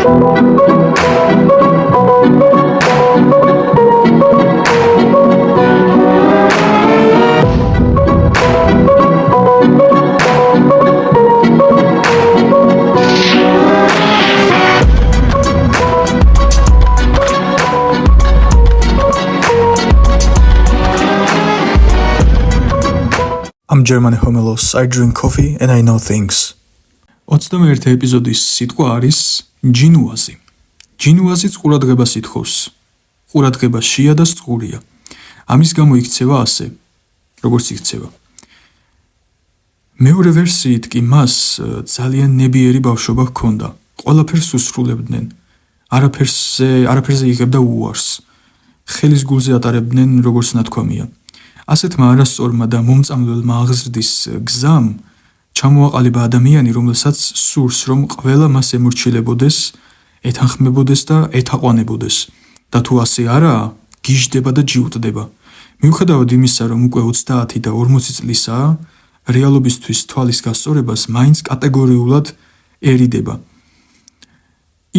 I'm German Homelos. I drink coffee and I know things. 21 ეპიზოდის სიტყვა არის ჯინუაზი. ჯინუაზიც ყურადღებას ითხოვს. ყურადღება შია და სწორია. ამის გამო იქცევა ასე, როგორც იქცევა. მეორე ვერსიით კი მას ძალიან ნებიერი ბავშვობა ჰქონდა. ყველაფერს უსრულებდნენ. არაფერზე იღებდა უარს. ხელის გულზე ატარებდნენ, როგორც ნათქვამია. ასეთმა არასწორმა და მომწამლელმა აღზრდის გზამ ჩამოაყალიბა ადამიანი, რომელსაც სურს, რომ ყველა მას ემორჩილებოდეს, ეთანხმებოდეს და ეთაყვანებოდეს. და თუ ასე არაა, გიჟდება და ჯიუტდება. მიუხედავად იმისა, რომ უკვე 30 და 40 წლისაა, რეალობისთვის თვალის გასწორებას მაინც კატეგორიულად ერიდება.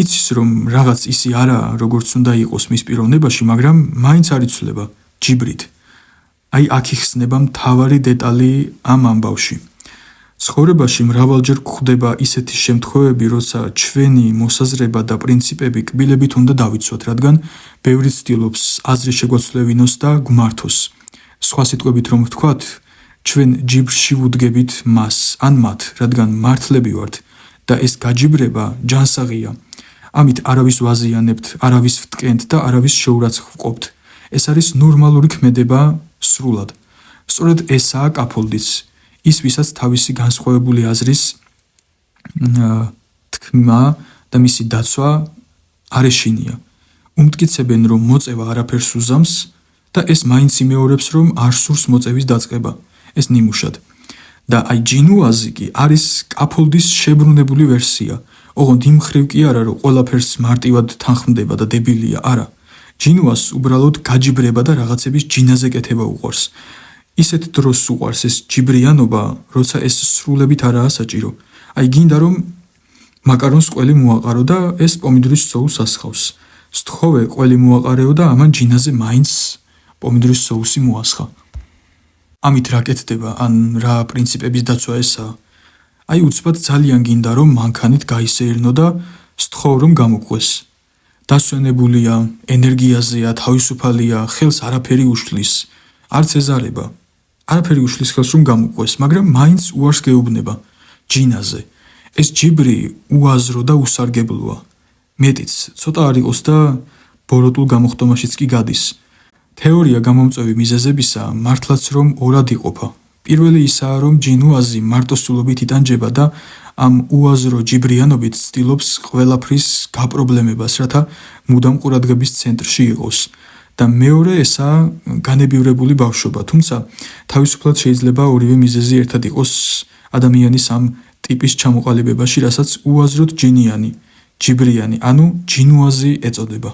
იცის, რომ რაღაც ისი არაა, როგორც უნდა იყოს მის პიროვნებაში, მაგრამ მაინც არ იცვლება ჯიბრით. აი აქ იხსნება მთავარი დეტალი ამ ამბავში. ცხოვრებაში მრავალჯერ გვხვდება ისეთი შემთხვევები, როცა ჩვენი მოსაზრება და პრინციპები კბილებით უნდა დავიცვათ, რადგან ბევრი ცდილობს აზრი შეგვაცვლევინოს და გვმართოს. სხვა სიტყვებით რომ ვთქვათ, ჩვენ ჯიბრში ვუდგებით მას ან მათ, რადგან მართლები ვართ და ეს გაჯიბრება ჯანსაღია. ამით არავის ვაზიანებთ, არავის ვტკენთ და არავის შეურაცხმყოფთ. ეს არის ნორმალური ქმედება სრულად. სწორედ ესაა კაფოლდიც, ის ვისაც თავისი განსხვავებული აზრის თქმა და მისი დაცვა არ ეშინია. უმტკიცებენ, რომ მოწევა არაფერს უზამს და ეს მაინც იმეორებს, რომ არ სურს მოწევის დაწყება. ეს ნიმუშად. და აი ჯინუაზი კი არის კაფოლდის შებრუნებული ვერსია. ოღონდ იმ მხრივ კი არა, რომ ყველაფერს მარტივად თანხმდება და დებილია, არა. ჯინუას უბრალოდ გაჯიბრება და რაღაცების ჯინაზე კეთება უყვარს. ისეთ დროს უყვარს ეს ჯიბრიანობა, როცა ეს სრულებით არაა საჭირო. აი გინდა რომ მაკარონს ყველი მოაყარო და ეს პომიდორის соуს ასხავს. სთხოვე ყველი მოაყარეო და ამან ჯინაზე მაინც პომიდორის соуსი მოასხა. ამით რა კეთდება, ან რა პრინციპების დაცვა ესაა? აი უცბად ძალიან გინდა რომ მანქანით გაისეირნო და სთხოვ რომ გამოყვეს. დასვენებულია, ენერგიაზეა, თავისუფალია, ხელს არაფერი უშლის, არც ეზარება. არაფერი უშლის ხელს რომ გამოყვეს, მაგრამ მაინც უარს გეუბნება ჯინაზე. ეს ჯიბრი უაზრო და უსარგებლოა. მეტიც, ცოტა არ იყოს და ბოროტულ გამოხდომაშიც კი გადის. თეორია გამომწვევი მიზეზებისა მართლაც რომ ორად იყოფა. პირველი ისაა, რომ ჯინუაზი მარტოსულობით იტანჯება და ამ უაზრო ჯიბრიანობით ცდილობს ყველაფრის გაპრობლემებას, რათა მუდამ ყურადღების ცენტრში იყოს. და მეორე ესაა განებივრებული ბავშვობა, თუმცა თავისუფლად შეიძლება ორივე მიზეზი ერთად იყოს ადამიანის ამ ტიპის ჩამოყალიბებაში, რასაც უაზროდ ჯინიანი, ჯიბრიანი, ანუ ჯინუაზი ეწოდება.